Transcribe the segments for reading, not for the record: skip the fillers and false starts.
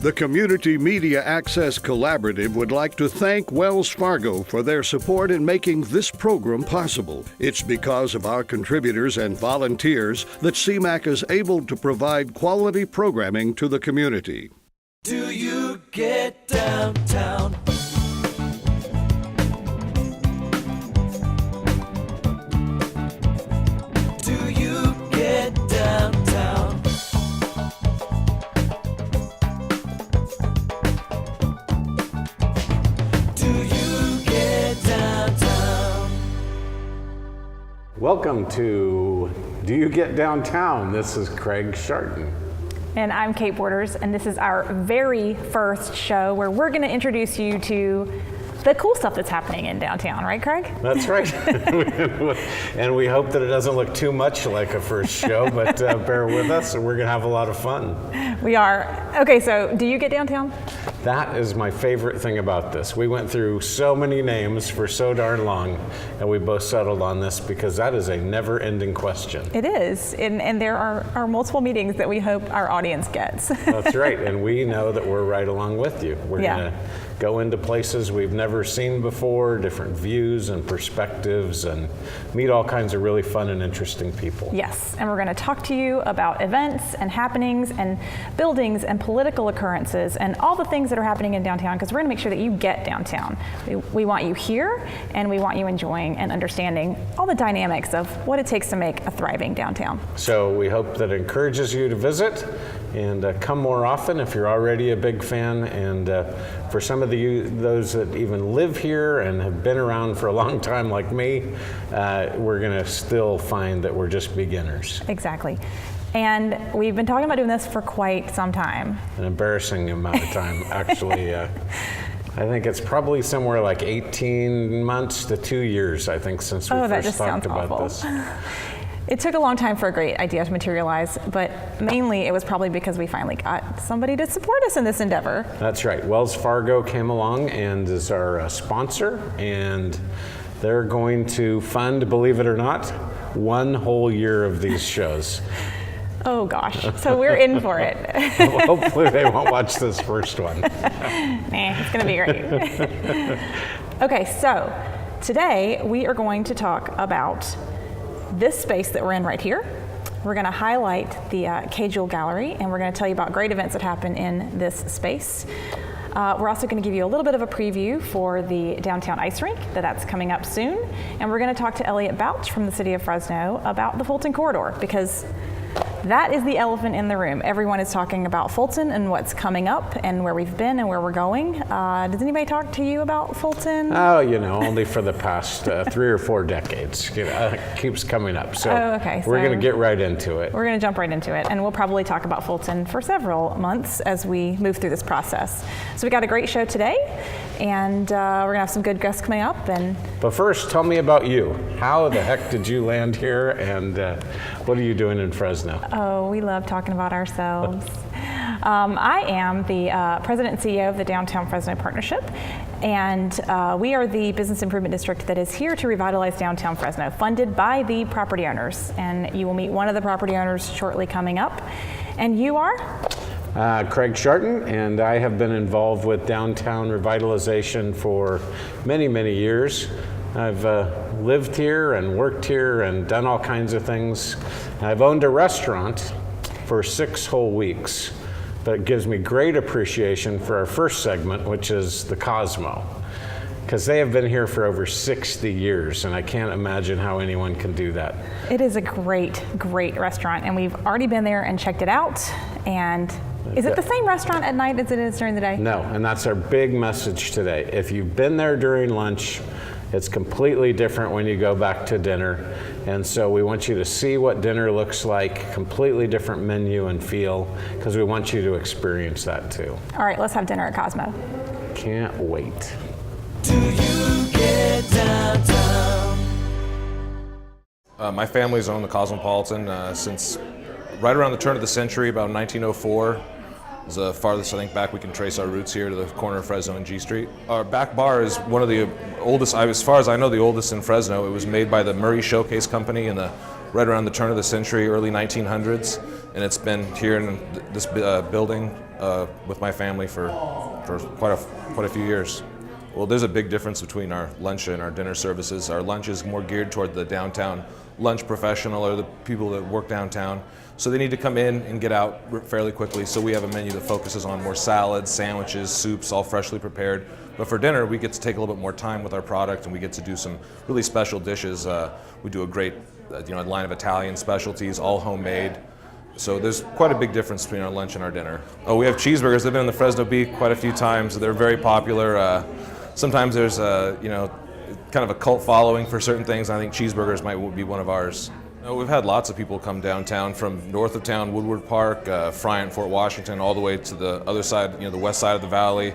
The Community Media Access Collaborative would like to thank Wells Fargo for their support in making this program possible. It's because of our contributors and volunteers that CMAC is able to provide quality programming to the community. Do you get downtown? Do you get downtown? Do you get downtown? Welcome to Do You Get Downtown? This is Craig Sharton. And I'm Kate Borders, and this is our very first show where we're going to introduce you to the cool stuff that's happening in downtown, right, Craig? That's right. And we hope that it doesn't look too much like a first show, but bear with us, and we're going to have a lot of fun. We are. Okay, so do you get downtown? That is my favorite thing about this. We went through so many names for so darn long, and we both settled on this because that is a never-ending question. It is, and there are multiple meetings that we hope our audience gets. That's right, and we know that we're right along with you. We're going to go into places we've never seen before, different views and perspectives, and meet all kinds of really fun and interesting people. Yes, and we're going to talk to you about events and happenings and buildings and political occurrences and all the things that are happening in downtown, because we're going to make sure that you get downtown. We want you here, and we want you enjoying and understanding all the dynamics of what it takes to make a thriving downtown. So we hope that encourages you to visit and come more often if you're already a big fan. And for some of those that even live here and have been around for a long time like me, we're going to still find that we're just beginners. Exactly. And we've been talking about doing this for quite some time. An embarrassing amount of time, actually. I think it's probably somewhere like 18 months to 2 years, I think, since we first talked about this. It took a long time for a great idea to materialize, but mainly it was probably because we finally got somebody to support us in this endeavor. That's right. Wells Fargo came along and is our sponsor, and they're going to fund, believe it or not, 1 whole year of these shows. Oh gosh, so we're in for it. Well, hopefully they won't watch this first one. It's gonna be great. Okay, so today we are going to talk about this space that we're in right here. We're going to highlight the K-Jewel Gallery, and we're going to tell you about great events that happen in this space. We're also going to give you a little bit of a preview for the downtown ice rink that's coming up soon. And we're going to talk to Elliot Bouch from the city of Fresno about the Fulton Corridor, because that is the elephant in the room. Everyone is talking about Fulton and what's coming up and where we've been and where we're going. Does anybody talk to you about Fulton? Oh, only for the past 3 or 4 decades. It keeps coming up. So we're going to get right into it. We're going to jump right into it. And we'll probably talk about Fulton for several months as we move through this process. So we got a great show today, and we're going to have some good guests coming up. But first, tell me about you. How the heck did you land here, and what are you doing in Fresno? Oh, we love talking about ourselves. I am the president and CEO of the Downtown Fresno Partnership, and we are the business improvement district that is here to revitalize downtown Fresno, funded by the property owners. And you will meet one of the property owners shortly coming up. And you are? Craig Sharton, and I have been involved with downtown revitalization for many, many years. I've lived here and worked here and done all kinds of things. I've owned a restaurant for 6 whole weeks, but it gives me great appreciation for our first segment, which is the Cosmo, because they have been here for over 60 years, and I can't imagine how anyone can do that. It is a great, great restaurant, and we've already been there and checked it out. And is it the same restaurant at night as it is during the day? No, and that's our big message today. If you've been there during lunch, it's completely different when you go back to dinner. And so we want you to see what dinner looks like, completely different menu and feel, because we want you to experience that too. All right, let's have dinner at Cosmo. Can't wait. Do you get downtown? My family's owned the Cosmopolitan since right around the turn of the century, about 1904. It's the farthest, I think, back we can trace our roots here to the corner of Fresno and G Street. Our back bar is one of the oldest, as far as I know, the oldest in Fresno. It was made by the Murray Showcase Company in the right around the turn of the century, early 1900s, and it's been here in this building with my family for quite a few years. Well, there's a big difference between our lunch and our dinner services. Our lunch is more geared toward the downtown lunch professional or the people that work downtown. So they need to come in and get out fairly quickly. So we have a menu that focuses on more salads, sandwiches, soups, all freshly prepared. But for dinner, we get to take a little bit more time with our product, and we get to do some really special dishes. We do a great line of Italian specialties, all homemade. So there's quite a big difference between our lunch and our dinner. Oh, we have cheeseburgers. They've been in the Fresno Bee quite a few times. They're very popular. Sometimes there's kind of a cult following for certain things. I think cheeseburgers might be one of ours. We've had lots of people come downtown from north of town, Woodward Park, Friant, Fort Washington, all the way to the other side, the west side of the valley,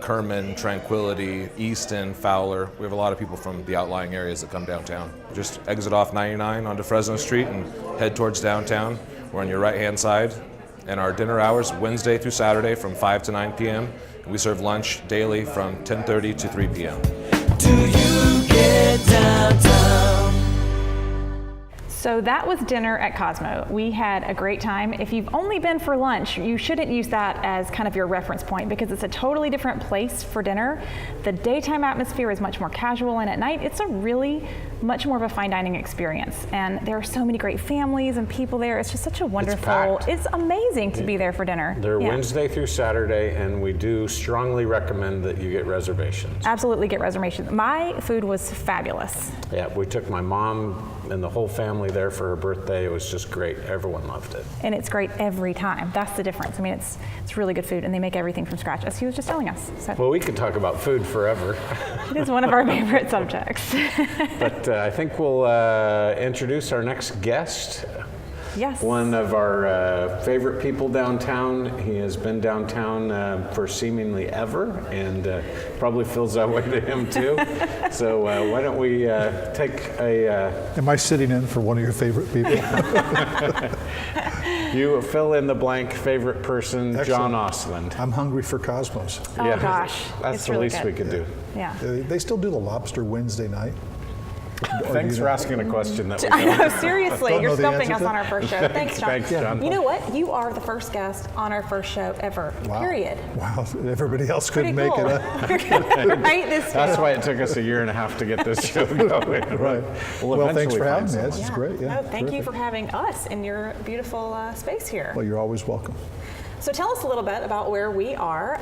Kerman, Tranquility, Easton, Fowler. We have a lot of people from the outlying areas that come downtown. Just exit off 99 onto Fresno Street and head towards downtown. We're on your right-hand side. And our dinner hours, Wednesday through Saturday from 5 to 9 p.m. And we serve lunch daily from 10:30 to 3 p.m. Do you get downtown? So that was dinner at Cosmo. We had a great time. If you've only been for lunch, you shouldn't use that as kind of your reference point because it's a totally different place for dinner. The daytime atmosphere is much more casual, and at night it's a really much more of a fine dining experience. And there are so many great families and people there. It's just such a wonderful, it's amazing to be there for dinner. They're Wednesday through Saturday, and we do strongly recommend that you get reservations. Absolutely get reservations. My food was fabulous. Yeah, we took my mom and the whole family there for her birthday. It was just great. Everyone loved it. And it's great every time. That's the difference. I mean, it's really good food, and they make everything from scratch, as he was just telling us. So. Well, we could talk about food forever. It is one of our favorite subjects. But I think we'll introduce our next guest. Yes. One of our favorite people downtown. He has been downtown for seemingly ever, and probably feels that way to him too. So why don't we take a... Am I sitting in for one of your favorite people? You fill in the blank favorite person, John Excellent. Osland. I'm hungry for Cosmos. Oh gosh, That's it's the really least good. we could do. Yeah. They still do the lobster Wednesday night. Thanks for asking a question that we I don't. know, seriously, Don't you're know the stumping answer us to on our first show. Thanks, John. Thanks, John. You know what? You are the first guest on our first show ever, Wow. period. Wow, everybody else couldn't Pretty make cool. it. Right? This That's deal. why it took us a year and a half to get this show going. Right. We'll Well, thanks eventually for find having me. This someone. is great. Yeah. No, thank you terrific. for having us in your beautiful space here. Well, you're always welcome. So tell us a little bit about where we are,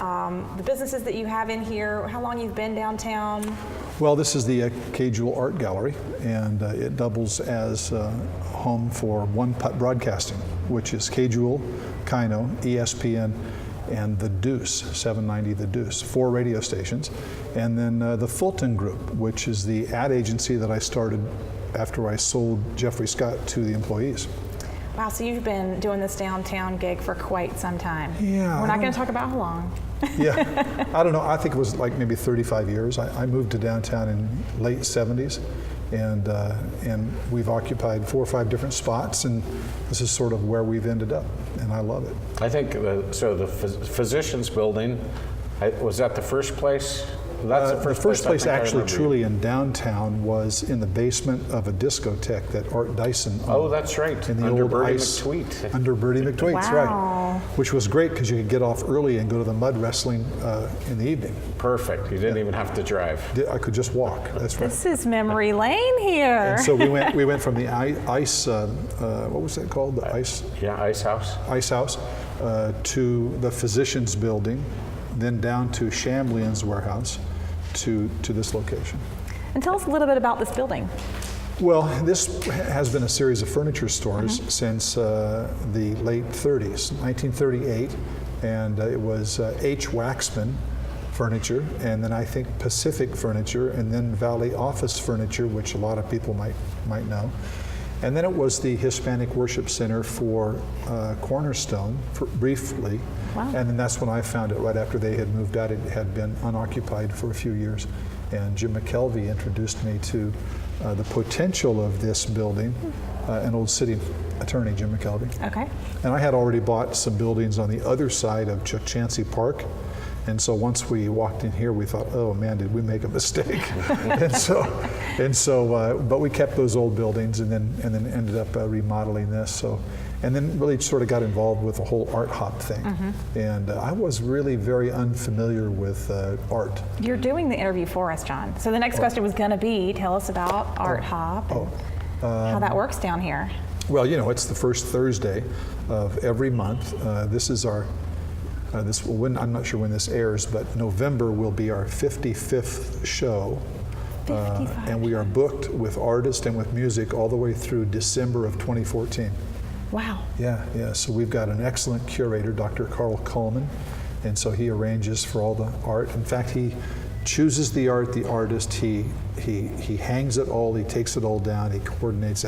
the businesses that you have in here, how long you've been downtown. Well, this is the Cajewel Art Gallery, and it doubles as home for One Putt Broadcasting, which is Cajewel, Kino, ESPN, and The Deuce, 790 The Deuce, 4 radio stations. And then the Fulton Group, which is the ad agency that I started after I sold Jeffrey Scott to the employees. Wow, so you've been doing this downtown gig for quite some time. Yeah, We're I not going don't- to talk about how long. Yeah, I don't know. I think it was like maybe 35 years. I moved to downtown in late 70s, and we've occupied 4 or 5 different spots, and this is sort of where we've ended up, and I love it. I think so. The Physicians Building, was that the first place? That's The first I place think I actually remember. truly in downtown was in the basement of a discotheque that Art Dyson owned. Oh, that's right. In the Under old Birdie ice, McTweet. Under Birdie McTweet's, Wow. right. Which was great because you could get off early and go to the mud wrestling in the evening. Perfect. You didn't even have to drive. I could just walk. That's right. This is memory lane here. And so we went from the ice, what was that called? The ice Ice House. house to the Physicians Building, then down to Chambleon's warehouse to this location. And tell us a little bit about this building. Well, this has been a series of furniture stores since the late 30s, 1938, and it was H. Waxman Furniture, and then I think Pacific Furniture, and then Valley Office Furniture, which a lot of people might know. And then it was the Hispanic Worship Center for Cornerstone, briefly. Wow. And then that's when I found it, right after they had moved out. It had been unoccupied for a few years. And Jim McKelvey introduced me to the potential of this building, an old city attorney, Jim McKelvey. Okay. And I had already bought some buildings on the other side of Chancey Park, And so once we walked in here, we thought, oh man, did we make a mistake? But we kept those old buildings and then ended up remodeling this. So, and then really sort of got involved with the whole art hop thing. And I was really very unfamiliar with art. You're doing the interview for us, John. So the next question was going to be, tell us about art hop and how that works down here. Well, you know, it's the first Thursday of every month. This is our I'm not sure when this airs, but November will be our 55th show. 55. And we are booked with artists and with music all the way through December of 2014. Wow. Yeah. So we've got an excellent curator, Dr. Carl Coleman, and so he arranges for all the art. In fact, he chooses the art, the artist, he hangs it all, he takes it all down, he coordinates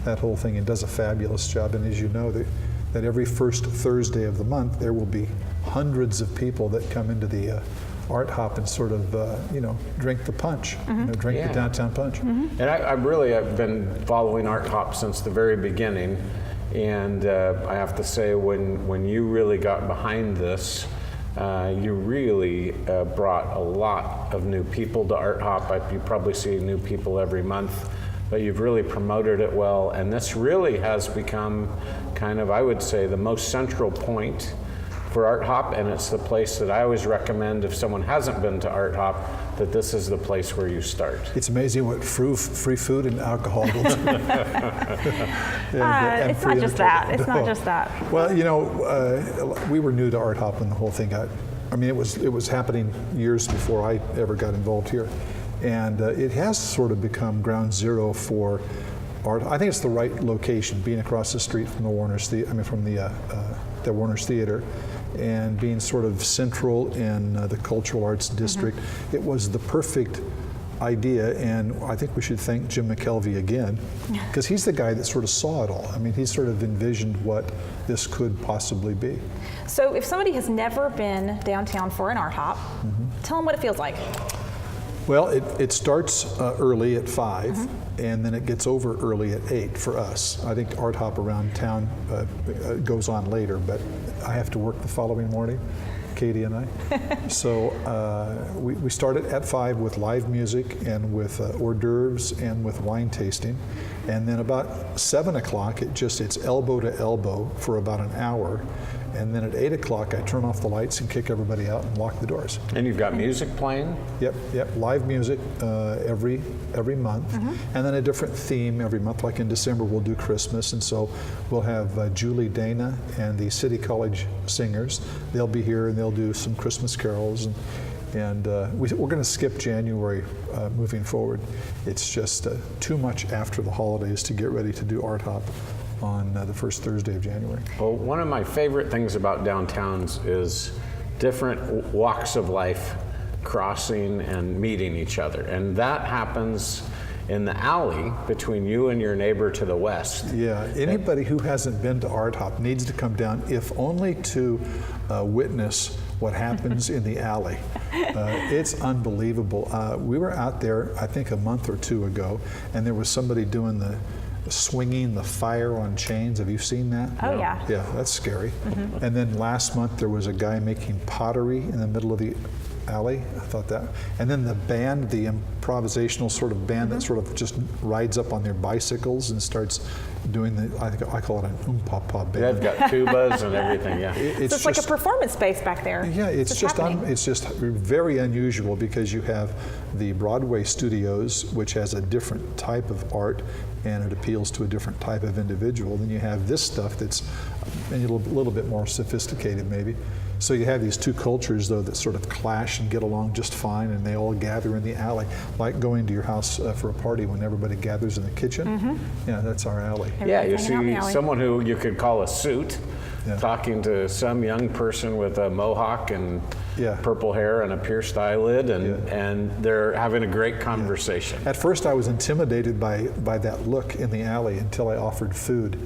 that whole thing and does a fabulous job. And as you know, that every first Thursday of the month, there will be hundreds of people that come into the art hop and sort of, drink the punch, drink the downtown punch. And I've been following art hop since the very beginning. And I have to say, when you really got behind this, you really brought a lot of new people to art hop. You probably see new people every month, but you've really promoted it well. And this really has become kind of, I would say, the most central point for art hop, and it's the place that I always recommend if someone hasn't been to art hop, that this is the place where you start. It's amazing what free food and alcohol will do. It's not just that. It's not just that. Well, you know, we were new to art hop when the whole thing got. I mean, it was happening years before I ever got involved here, and it has sort of become ground zero for art. I think it's the right location, being across the street from the Warner's the Warner's Theater, and being sort of central in the cultural arts district. It was the perfect idea, and I think we should thank Jim McKelvey again, because he's the guy that sort of saw it all. I mean, he sort of envisioned what this could possibly be. So if somebody has never been downtown for an art hop, tell them what it feels like. Well, it starts early at 5, and then it gets over early at 8 for us. I think art hop around town goes on later, but I have to work the following morning, Katie and I. So we started at 5 with live music and with hors d'oeuvres and with wine tasting. And then about 7 o'clock, it's elbow to elbow for about an hour. And then at 8 o'clock, I turn off the lights and kick everybody out and lock the doors. And you've got music playing? Yep, live music every month, and then a different theme every month. Like in December, we'll do Christmas, and so we'll have Julie Dana and the City College Singers. They'll be here and they'll do some Christmas carols, and we're going to skip January moving forward. It's just too much after the holidays to get ready to do art hop on the first Thursday of January. Well, one of my favorite things about downtowns is different walks of life crossing and meeting each other. And that happens in the alley between you and your neighbor to the west. Yeah, anybody who hasn't been to art hop needs to come down, if only to witness what happens in the alley. It's unbelievable. We were out there, I think, a month or two ago, and there was somebody doing swinging the fire on chains. Have you seen that? Oh, yeah. Yeah, that's scary. And then last month there was a guy making pottery in the middle of the alley. I thought that. And then the band, the improvisational sort of band that sort of just rides up on their bicycles and starts doing I call it an pa band. They've got tubas and everything, yeah. It's like a performance space back there. Yeah, it's just very unusual, because you have the Broadway studios, which has a different type of art, and it appeals to a different type of individual. Then you have this stuff that's a little bit more sophisticated, maybe. So you have these two cultures, though, that sort of clash and get along just fine, and they all gather in the alley, like going to your house for a party when everybody gathers in the kitchen. Yeah, that's our alley. Yeah, you see someone who you could call a suit, Yeah. talking to some young person with a mohawk and Yeah. purple hair and a pierced eyelid, and they're having a great conversation. At first I was intimidated by that look in the alley until I offered food.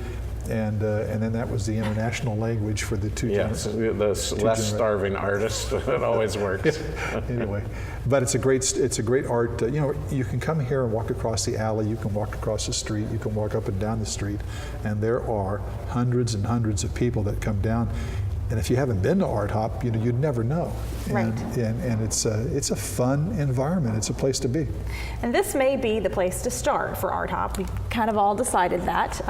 And then that was the international language for the two. Yes, the less starving artist. It always works. Anyway, but it's a great art. You can come here and walk across the alley. You can walk across the street. You can walk up and down the street, and there are hundreds and hundreds of people that come down. And if you haven't been to Art Hop, you'd never know. Right. And it's a fun environment. It's a place to be. And this may be the place to start for Art Hop. We kind of all decided that.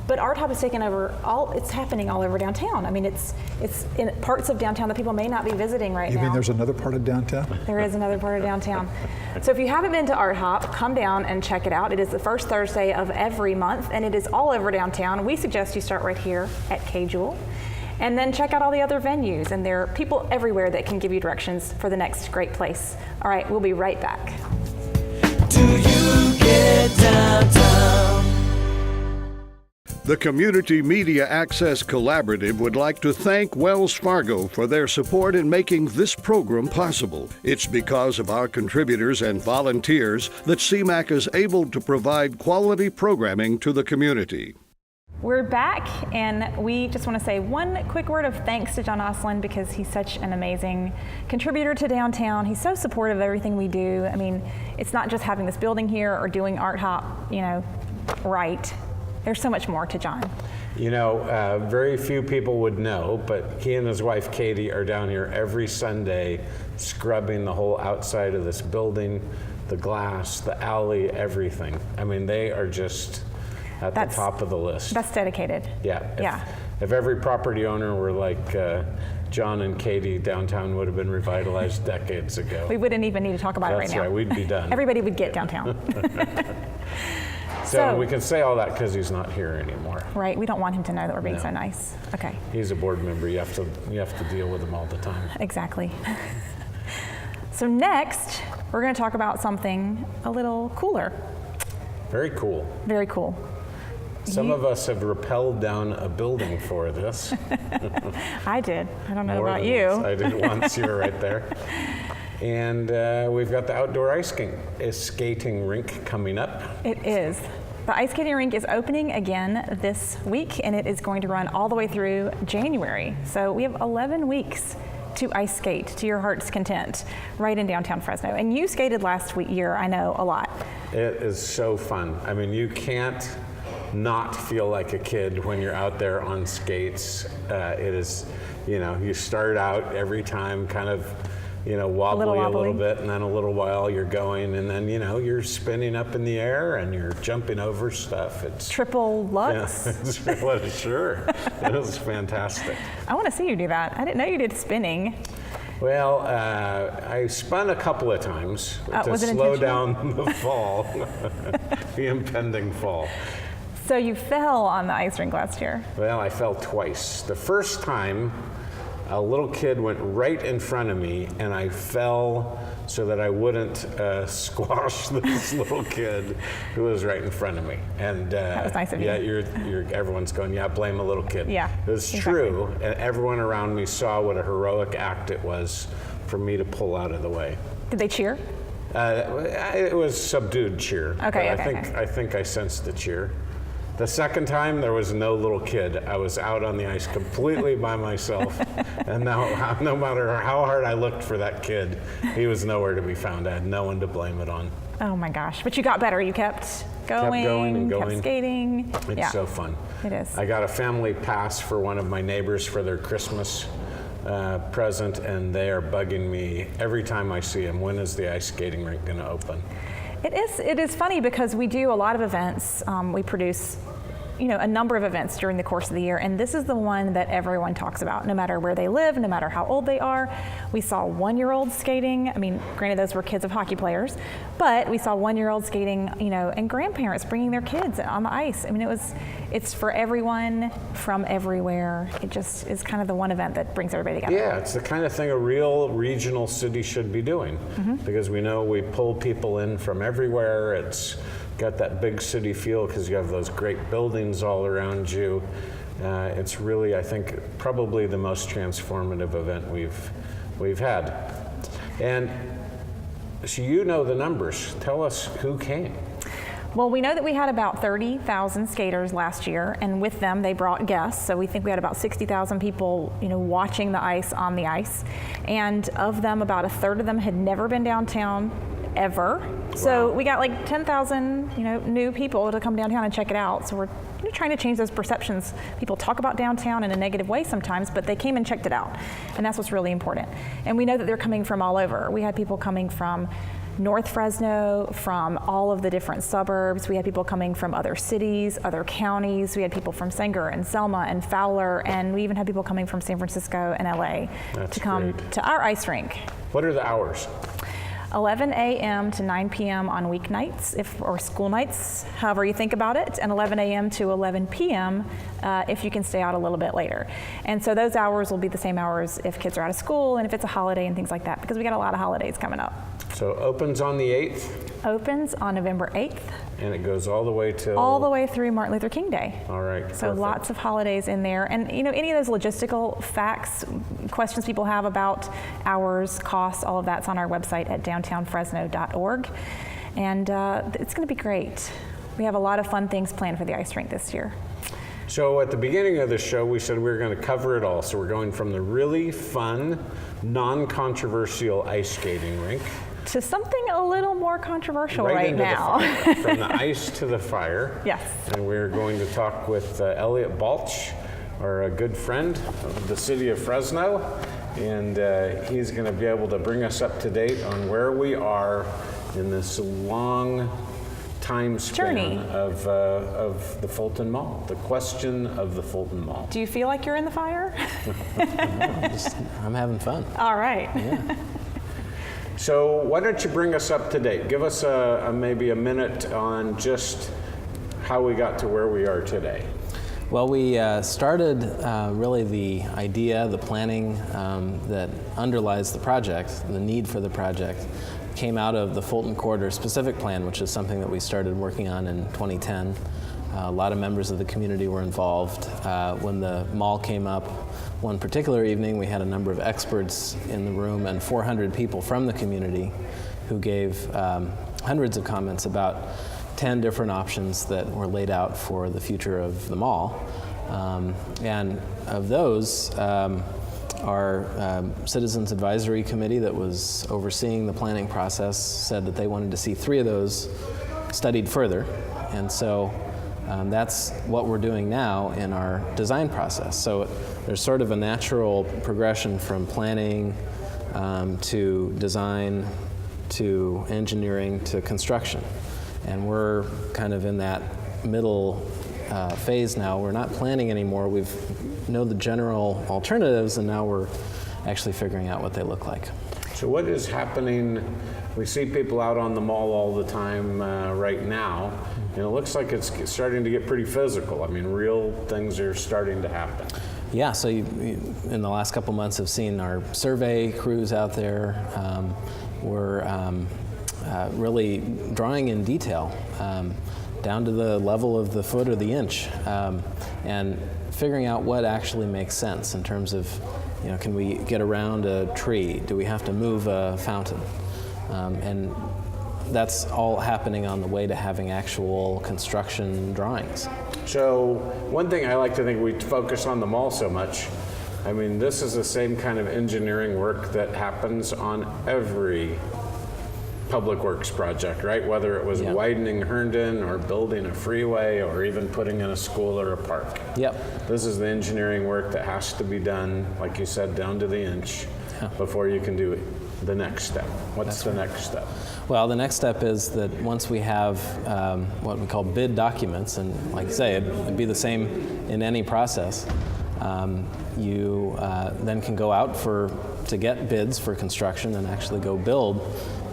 But Art Hop has taken over it's happening all over downtown. I mean, it's in parts of downtown that people may not be visiting right now. You mean there's another part of downtown? There is another part of downtown. So if you haven't been to Art Hop, come down and check it out. It is the first Thursday of every month, and it is all over downtown. We suggest you start right here at K-Jewel, and then check out all the other venues. And there are people everywhere that can give you directions for the next great place. All right, we'll be right back. Do you get downtown? The Community Media Access Collaborative would like to thank Wells Fargo for their support in making this program possible. It's because of our contributors and volunteers that CMAC is able to provide quality programming to the community. We're back, and we just want to say one quick word of thanks to John Oslin because he's such an amazing contributor to downtown. He's so supportive of everything we do. I mean, it's not just having this building here or doing Art Hop, right. There's so much more to John. Very few people would know, but he and his wife Katie are down here every Sunday scrubbing the whole outside of this building, the glass, the alley, everything. I mean, they are just at the top of the list. That's dedicated. Yeah. If every property owner were like John and Katie, downtown would have been revitalized decades ago. We wouldn't even need to talk about it right now. That's right, we'd be done. Everybody would get downtown. So we can say all that because he's not here anymore. Right, we don't want him to know that we're being so nice. Okay. He's a board member. You have to deal with him all the time. Exactly. So next, we're going to talk about something a little cooler. Very cool. Very cool. Some of us have rappelled down a building for this. I did. I don't know More about than you. once. I did once. You were right there. And we've got the outdoor ice skating rink coming up. It is. The ice skating rink is opening again this week, and it is going to run all the way through January. So we have 11 weeks to ice skate to your heart's content right in downtown Fresno. And you skated last year, I know, a lot. It is so fun. I mean, you can't not feel like a kid when you're out there on skates. It is, you start out every time kind of wobbly a little bit, and then a little while you're going, and then you're spinning up in the air and you're jumping over stuff. It's triple lux. Yeah, sure. It was fantastic. I want to see you do that. I didn't know you did spinning. Well, I spun a couple of times to slow down the fall, the impending fall. So you fell on the ice rink last year. Well, I fell twice. The first time, a little kid went right in front of me, and I fell so that I wouldn't squash this little kid who was right in front of me. And that was nice of you. Yeah, everyone's going, blame a little kid. Yeah, it was true, and everyone around me saw what a heroic act it was for me to pull out of the way. Did they cheer? It was subdued cheer. Okay, I think I sensed the cheer. The second time, there was no little kid. I was out on the ice completely by myself. And now, no matter how hard I looked for that kid, he was nowhere to be found. I had no one to blame it on. Oh my gosh, but you got better. You kept going, kept skating. It's so fun. It is. I got a family pass for one of my neighbors for their Christmas present, and they are bugging me every time I see them. When is the ice skating rink going to open? It is funny because we do a lot of events. We produce a number of events during the course of the year, and this is the one that everyone talks about, no matter where they live, no matter how old they are. We saw 1-year-olds skating. I mean, granted, those were kids of hockey players, but we saw 1-year-olds skating, and grandparents bringing their kids on the ice. I mean, it's for everyone from everywhere. It just is kind of the one event that brings everybody together. Yeah, it's the kind of thing a real regional city should be doing, because we know we pull people in from everywhere. It's got that big city feel because you have those great buildings all around you. It's really, I think, probably the most transformative event we've had. And so you know the numbers. Tell us who came. Well, we know that we had about 30,000 skaters last year, and with them they brought guests. So we think we had about 60,000 people, watching the ice on the ice. And of them, about a third of them had never been downtown ever. So we got like 10,000, new people to come downtown and check it out. So we're trying to change those perceptions. People talk about downtown in a negative way sometimes, but they came and checked it out, and that's what's really important. And we know that they're coming from all over. We had people coming from North Fresno, from all of the different suburbs. We had people coming from other cities, other counties. We had people from Sanger and Selma and Fowler, and we even had people coming from San Francisco and LA to come to our ice rink. What are the hours? 11 a.m. to 9 p.m. on weeknights, or school nights, however you think about it, and 11 a.m. to 11 p.m. If you can stay out a little bit later. And so those hours will be the same hours if kids are out of school and if it's a holiday and things like that, because we got a lot of holidays coming up. So opens on the 8th? Opens on November 8th. And it goes all the way till? All the way through Martin Luther King Day. All right, So perfect. lots of holidays in there. And any of those logistical facts, questions people have about hours, costs, all of that's on our website at downtownfresno.org. And it's going to be great. We have a lot of fun things planned for the ice rink this year. So at the beginning of the show, we said we were going to cover it all. So we're going from the really fun, non-controversial ice skating rink to something a little more controversial right into now. The fire. From the ice to the fire. Yes. And we're going to talk with Elliot Balch, our good friend of the city of Fresno. And he's going to be able to bring us up to date on where we are in this long time span journey of the Fulton Mall, the question of the Fulton Mall. Do you feel like you're in the fire? I'm having fun. All right. Yeah. So why don't you bring us up to date? Give us maybe a minute on just how we got to where we are today. Well, we started really the idea, the planning that underlies the project, the need for the project, came out of the Fulton Corridor Specific Plan, which is something that we started working on in 2010. A lot of members of the community were involved. When the mall came up, one particular evening, we had a number of experts in the room and 400 people from the community who gave hundreds of comments about 10 different options that were laid out for the future of the mall. And of those, our Citizens Advisory Committee that was overseeing the planning process said that they wanted to see 3 of those studied further. And so that's what we're doing now in our design process. So there's sort of a natural progression from planning to design to engineering to construction. And we're kind of in that middle phase now. We're not planning anymore. We know the general alternatives, and now we're actually figuring out what they look like. So what is happening? We see people out on the mall all the time right now, and it looks like it's starting to get pretty physical. I mean, real things are starting to happen. Yeah, so you in the last couple months have seen our survey crews out there. We're really drawing in detail, down to the level of the foot or the inch, and figuring out what actually makes sense in terms of, can we get around a tree? Do we have to move a fountain? And that's all happening on the way to having actual construction drawings. So one thing I like to think, we focus on the mall so much. I mean, this is the same kind of engineering work that happens on every public works project, right? Whether it was widening Herndon or building a freeway or even putting in a school or a park. Yep. This is the engineering work that has to be done, like you said, down to the inch before you can do the next step. What's the next step? Well, the next step is that once we have what we call bid documents, and like I say, it'd be the same in any process, you then can go out to get bids for construction and actually go build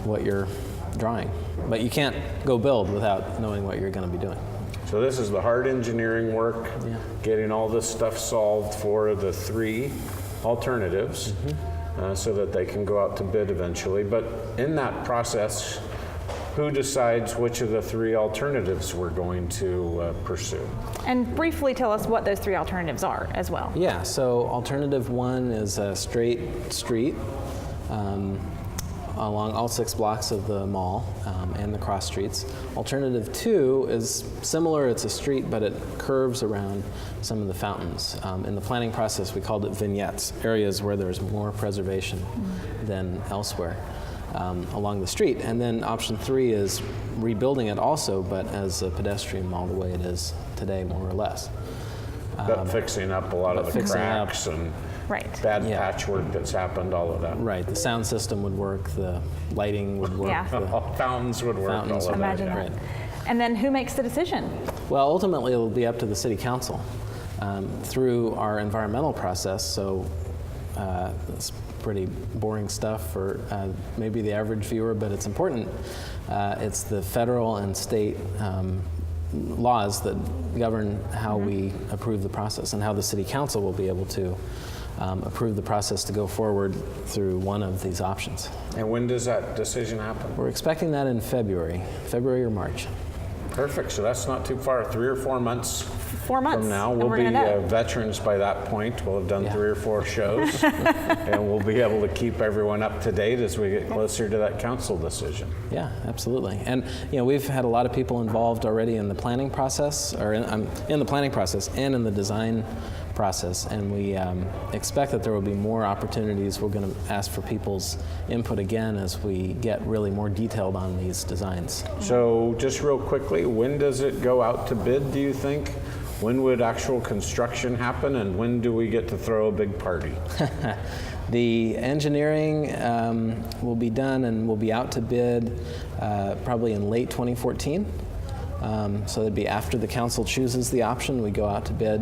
what you're drawing. But you can't go build without knowing what you're going to be doing. So this is the hard engineering work, getting all this stuff solved for the 3 alternatives so that they can go out to bid eventually. But in that process, who decides which of the 3 alternatives we're going to pursue? And briefly tell us what those 3 alternatives are as well. Yeah, so alternative 1 is a straight street along all 6 blocks of the mall and the cross streets. Alternative 2 is similar, it's a street, but it curves around some of the fountains. In the planning process, we called it vignettes, areas where there's more preservation than elsewhere. along the street. And then option 3 is rebuilding it also, but as a pedestrian mall the way it is today, more or less. But fixing up a lot of the fixing up. cracks and Right. bad Yeah. patchwork that's happened, all of that. Right, the sound system would work, the lighting would work. Yeah. the- Fountains would work, Fountains all of would that. Imagine yeah. that. And then who makes the decision? Well, ultimately, it will be up to the city council through our environmental process. So it's pretty boring stuff for maybe the average viewer, but it's important. It's the federal and state laws that govern how we approve the process and how the city council will be able to approve the process to go forward through one of these options. And when does that decision happen? We're expecting that in February or March. Perfect, so that's not too far, 3 or 4 months 4 months. from now. and We'll we're be gonna know. veterans by that point. We'll have done Yeah. 3 or 4 shows, and we'll be able to keep everyone up to date as we get closer to that council decision. Yeah, absolutely. And we've had a lot of people involved already in the planning process, or in the planning process and in the design process. And we expect that there will be more opportunities. We're going to ask for people's input again as we get really more detailed on these designs. So just real quickly, when does it go out to bid, do you think? When would actual construction happen, and when do we get to throw a big party? The engineering will be done and will be out to bid probably in late 2014. So it'd be after the council chooses the option, we go out to bid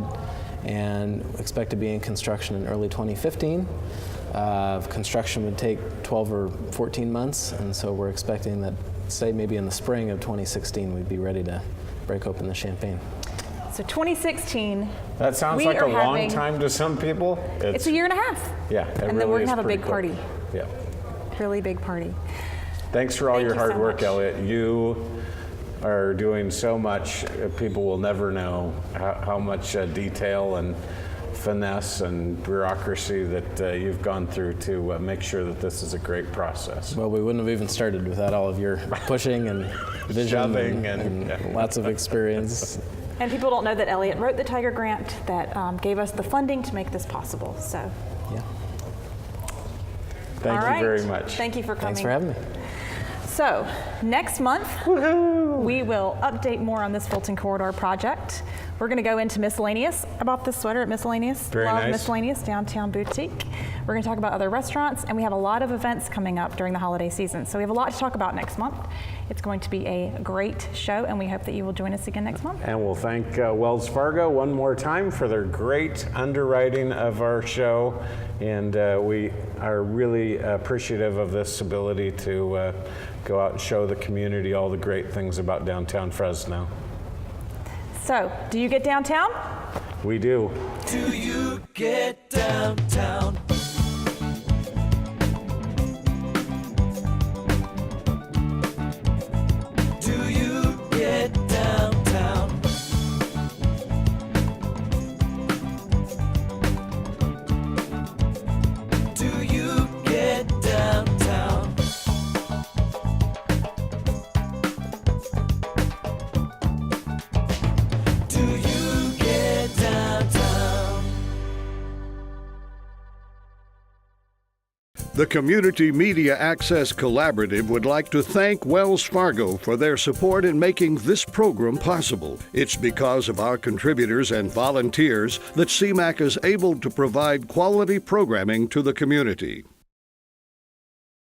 and expect to be in construction in early 2015. Construction would take 12 or 14 months, and so we're expecting that, say maybe in the spring of 2016, we'd be ready to break open the champagne. So 2016. That sounds we like are a long having- time to some people. It's a year and a half. Yeah, it And then really we're gonna is have a pretty big quick. party. Yeah. Really big party. Thanks for all Thank your you hard so work, much. Elliot. You are doing so much. People will never know how much detail and finesse and bureaucracy that you've gone through to make sure that this is a great process. Well, we wouldn't have even started without all of your pushing and vision Shoving and and- lots of experience. And people don't know that Elliot wrote the Tiger Grant that gave us the funding to make this possible. So, Yeah. Thank all you right. very much. Thank you for coming. Thanks for having me. So, next month, we will update more on this Fulton Corridor project. We're going to go into miscellaneous. I bought this sweater at Miscellaneous. Very Love nice. Miscellaneous Downtown Boutique. We're going to talk about other restaurants, and we have a lot of events coming up during the holiday season. So we have a lot to talk about next month. It's going to be a great show, and we hope that you will join us again next month. And we'll thank Wells Fargo one more time for their great underwriting of our show. And we are really appreciative of this ability to go out and show the community all the great things about downtown Fresno. So, do you get downtown? We do. Do you get downtown? Do you get downtown? Do you get downtown? Do you get downtown? The Community Media Access Collaborative would like to thank Wells Fargo for their support in making this program possible. It's because of our contributors and volunteers that CMAC is able to provide quality programming to the community.